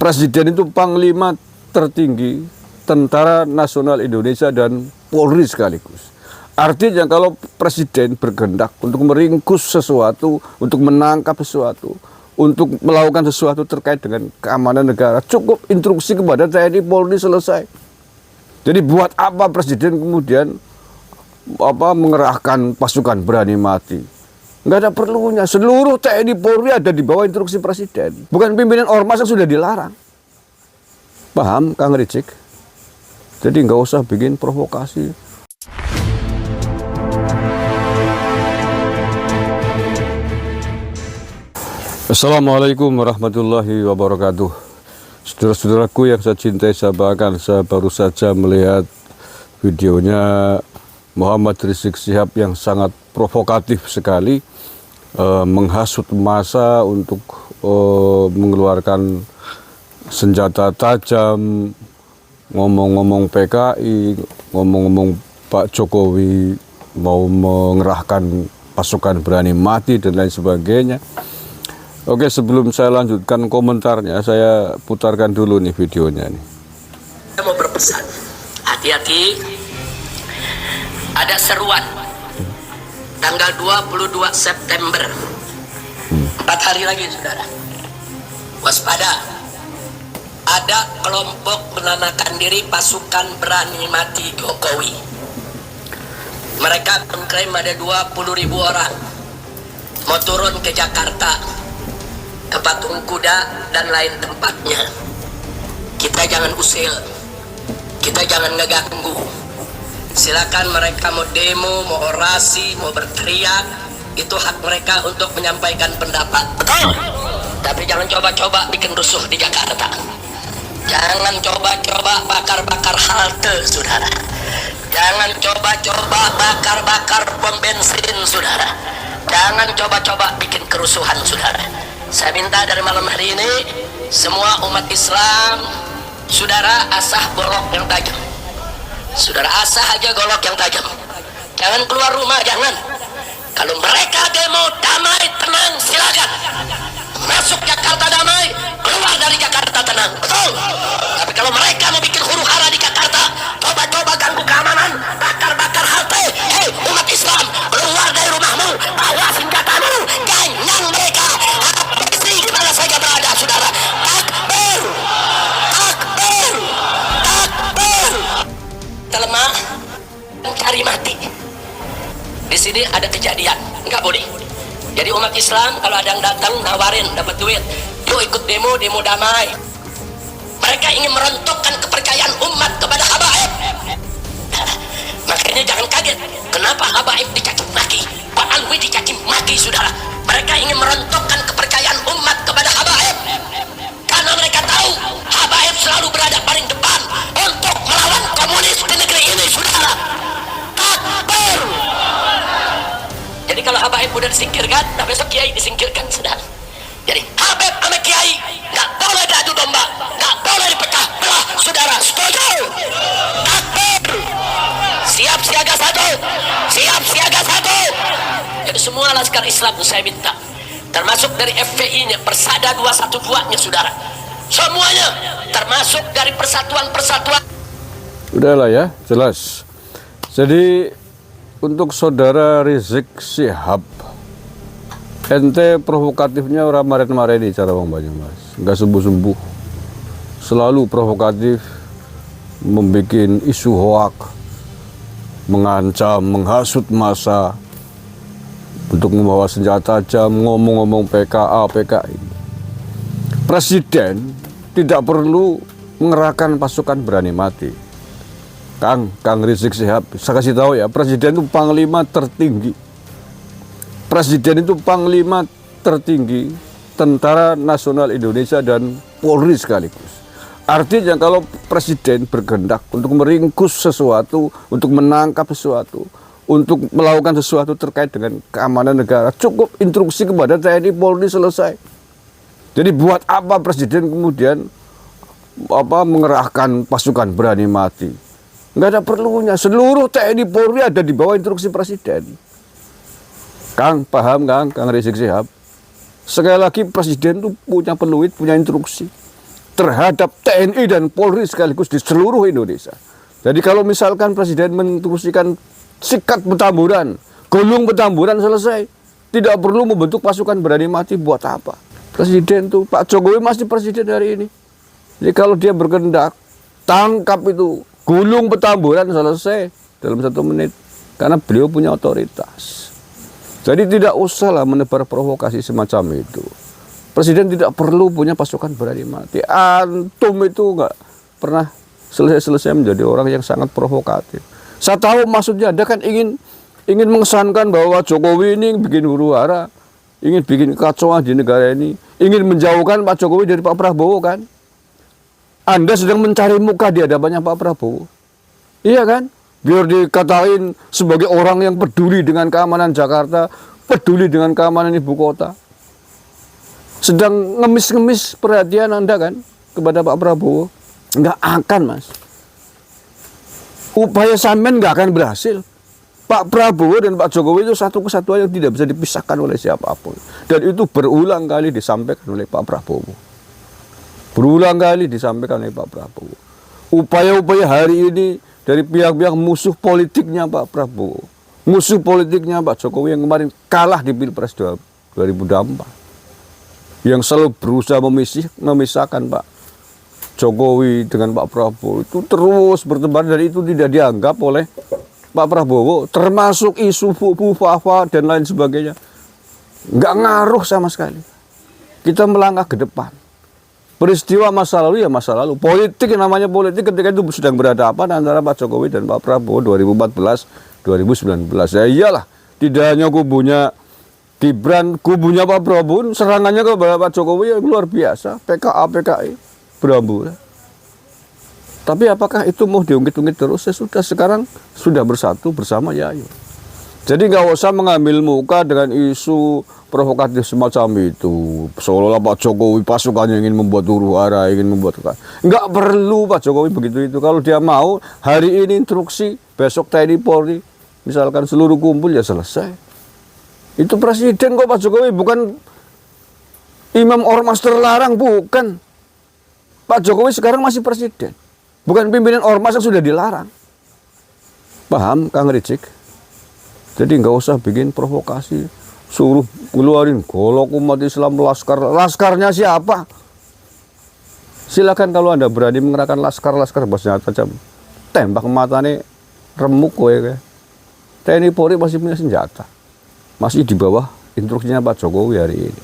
Presiden itu panglima tertinggi Tentara Nasional Indonesia dan Polri sekaligus. Artinya kalau presiden berkehendak untuk meringkus sesuatu, untuk menangkap sesuatu, untuk melakukan sesuatu terkait dengan keamanan negara, cukup instruksi kepada TNI Polri selesai. Jadi buat apa presiden kemudian mengerahkan pasukan berani mati? Nggak ada perlunya. Seluruh TNI Polri ada di bawah instruksi presiden. Bukan pimpinan ormas yang sudah dilarang. Paham, Kang Rizik? Jadi nggak usah bikin provokasi. Assalamualaikum warahmatullahi wabarakatuh. Saudara-saudaraku yang saya cintai, saya banggakan, saya baru saja melihat videonya Muhammad Rizik Syihab yang sangat provokatif sekali, menghasut massa untuk mengeluarkan senjata tajam, ngomong-ngomong PKI, ngomong-ngomong Pak Jokowi mau mengerahkan pasukan berani mati dan lain sebagainya. Oke, sebelum saya lanjutkan komentarnya, saya putarkan dulu nih videonya nih. Saya mau berpesan, hati-hati, ada seruan tanggal 22 September, 4 hari lagi saudara, waspada, ada kelompok menamakan diri pasukan berani mati Jokowi. Mereka mengklaim ada 20.000 orang mau turun ke Jakarta, ke Patung Kuda dan lain tempatnya. Kita jangan usil, kita jangan ngeganggu. Silakan mereka mau demo, mau orasi, mau berteriak, itu hak mereka untuk menyampaikan pendapat, betul. Tapi jangan coba-coba bikin rusuh di Jakarta. Jangan coba-coba bakar-bakar halte, saudara. Jangan coba-coba bakar-bakar pom bensin, saudara. Jangan coba-coba bikin kerusuhan, saudara. Saya minta dari malam hari ini, semua umat Islam, saudara, asah golok yang tajam. Saudara, asah aja golok yang tajam. Jangan keluar rumah, jangan. Kalau mereka demo damai, tenang, silakan. Masuk Jakarta damai, keluar dari Jakarta tenang, betul. Tapi kalau mereka mau bikin huru hara di Jakarta, coba-coba ganggu keamanan, bakar-bakar halte, hei umat Islam, keluar dari rumahmu, bawa senjatamu, ganyang mereka, habisi di mana saja berada, saudara. Takbir, takbir, takbir. Terlemah, mencari mati. Di sini ada kejadian, nggak boleh. Jadi umat Islam kalau ada yang datang nawarin dapat duit, yuk ikut demo, demo damai. Mereka ingin merontokkan kepercayaan umat kepada habaib. Makanya jangan kaget, kenapa habaib dicaci maki, Pak Alwi dicaci maki, saudara. Mereka ingin merontokkan kepercayaan umat kepada habaib, karena mereka tahu habaib selalu berada paling depan untuk melawan komunis di negeri ini, saudara. Takbir. Jadi kalau habaib udah disingkirkan, nah besok kiai disingkirkan, saudara. Jadi habib sama kiai nggak boleh diadu domba, nggak boleh dipecah belah, saudara. Setuju? Takbir. Siap siaga satu, siap siaga satu. Jadi semua laskar Islam saya minta, termasuk dari FPI-nya, Persada 212-nya, saudara. Semuanya, termasuk dari persatuan-persatuan. Udahlah ya, jelas. Jadi untuk saudara Rizik Syihab, ente provokatifnya orang maren-mareni cara Bang Banyumas, nggak sembuh-sembuh, selalu provokatif, membuat isu hoak, mengancam, menghasut massa untuk membawa senjata tajam, ngomong-ngomong PKA, PKI. Presiden tidak perlu mengerahkan pasukan berani mati. Kang Rizik Syihab, saya kasih tahu ya, presiden itu panglima tertinggi. Presiden itu panglima tertinggi Tentara Nasional Indonesia dan Polri sekaligus. Artinya kalau presiden berkehendak untuk meringkus sesuatu, untuk menangkap sesuatu, untuk melakukan sesuatu terkait dengan keamanan negara, cukup instruksi kepada TNI Polri selesai. Jadi buat apa presiden kemudian mengerahkan pasukan berani mati? Nggak ada perlunya. Seluruh TNI Polri ada di bawah instruksi presiden. Kang, paham Kang Rizik Syihab? Sekali lagi presiden itu punya peluit, punya instruksi. terhadap TNI dan Polri sekaligus di seluruh Indonesia. Jadi kalau misalkan Presiden menginstruksikan sikat Petamburan, gulung Petamburan, selesai. Tidak perlu membentuk pasukan berani mati buat apa? Presiden tuh, Pak Jokowi masih presiden hari ini. Jadi kalau dia berkehendak, tangkap itu, gulung Petamburan, selesai dalam 1 menit. Karena beliau punya otoritas. Jadi tidak usahlah menebar provokasi semacam itu. Presiden tidak perlu punya pasukan berani mati. Antum itu nggak pernah selesai menjadi orang yang sangat provokatif. Saya tahu maksudnya Anda kan ingin mengesankan bahwa Jokowi ini bikin huru-hara, ingin bikin kekacauan di negara ini, ingin menjauhkan Pak Jokowi dari Pak Prabowo kan? Anda sedang mencari muka di hadapannya Pak Prabowo. Iya kan? Biar dikatain sebagai orang yang peduli dengan keamanan Jakarta, peduli dengan keamanan ibu kota. Sedang ngemis-ngemis perhatian Anda kan kepada Pak Prabowo. Nggak akan, Mas. Upaya sampean nggak akan berhasil. Pak Prabowo dan Pak Jokowi itu satu kesatuan yang tidak bisa dipisahkan oleh siapapun. Dan itu berulang kali disampaikan oleh Pak Prabowo. Berulang kali disampaikan oleh Pak Prabowo. Upaya-upaya hari ini dari pihak-pihak musuh politiknya Pak Prabowo, musuh politiknya Pak Jokowi yang kemarin kalah di Pilpres 2024. Yang selalu berusaha memisahkan Pak Jokowi dengan Pak Prabowo itu terus bertebar dan itu tidak dianggap oleh Pak Prabowo, termasuk isu Fafa dan lain sebagainya. Nggak ngaruh sama sekali. Kita melangkah ke depan. Peristiwa masa lalu ya masa lalu. Politik yang namanya politik ketika itu sedang berhadapan antara Pak Jokowi dan Pak Prabowo 2014-2019. Ya iyalah, tidak hanya kubunya Gibran, kubunya Pak Prabowo, serangannya kepada Pak Jokowi yang luar biasa, PKA, PKI, beramburan. Tapi apakah itu mau diungkit-ungkit terus? Ya sudah, sekarang sudah bersatu bersama ya ayo. Jadi nggak usah mengambil muka dengan isu provokatif semacam itu. Seolah-olah Pak Jokowi pasukannya ingin membuat huru-hara, ingin membuat apa. Nggak perlu Pak Jokowi begitu itu. Kalau dia mau, hari ini instruksi, besok TNI Polri, misalkan seluruh kumpul ya selesai. Itu presiden kok Pak Jokowi, bukan imam ormas terlarang, bukan. Pak Jokowi sekarang masih presiden, bukan pimpinan ormas yang sudah dilarang. Paham Kang Rijik? Jadi nggak usah bikin provokasi, suruh ngeluarin golok umat Islam laskar. Laskarnya siapa? Silakan kalau Anda berani mengerahkan laskar bersenjata tajam, tembak matanya remuk kowe. TNI Polri masih punya senjata. Masih di bawah instruksinya Pak Jokowi hari ini.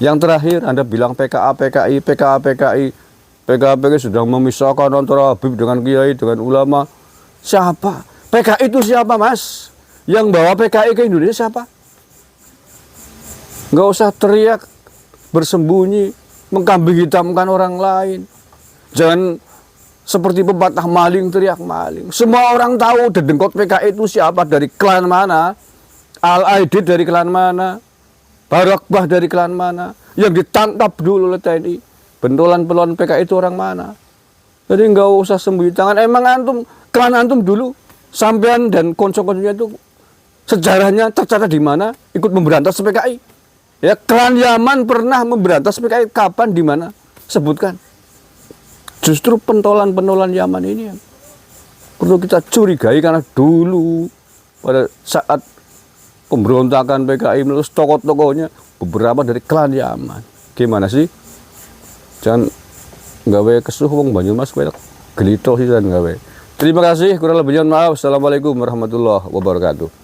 Yang terakhir Anda bilang PKA, PKI, PKA, PKI. PKA, PKI sudah memisahkan antara Habib dengan Kiai, dengan ulama. Siapa? PKI itu siapa, Mas? Yang bawa PKI ke Indonesia siapa? Nggak usah teriak, bersembunyi, mengkambing hitamkan orang lain. Jangan seperti pepatah maling teriak maling. Semua orang tahu dedengkot PKI itu siapa, dari klan mana. Al-Aidid dari klan mana, Barakbah dari klan mana, yang ditangkap dulu oleh TNI, bentolan-bentolan PKI itu orang mana. Jadi nggak usah sembunyi tangan. Emang antum, klan antum dulu, sampean dan konco-konconya itu sejarahnya tercatat di mana, ikut memberantas PKI. Ya, klan Yaman pernah memberantas PKI kapan, di mana? Sebutkan. Justru pentolan-pentolan Yaman ini yang perlu kita curigai karena dulu pada saat pemberontakan PKI menurut tokoh-tokohnya beberapa dari klan Yaman. Gimana sih? Jangan gawe kesuh wong Banyumas kowe gelito sih jangan gawe. Terima kasih, kurang lebihnya maaf. Assalamualaikum warahmatullahi wabarakatuh.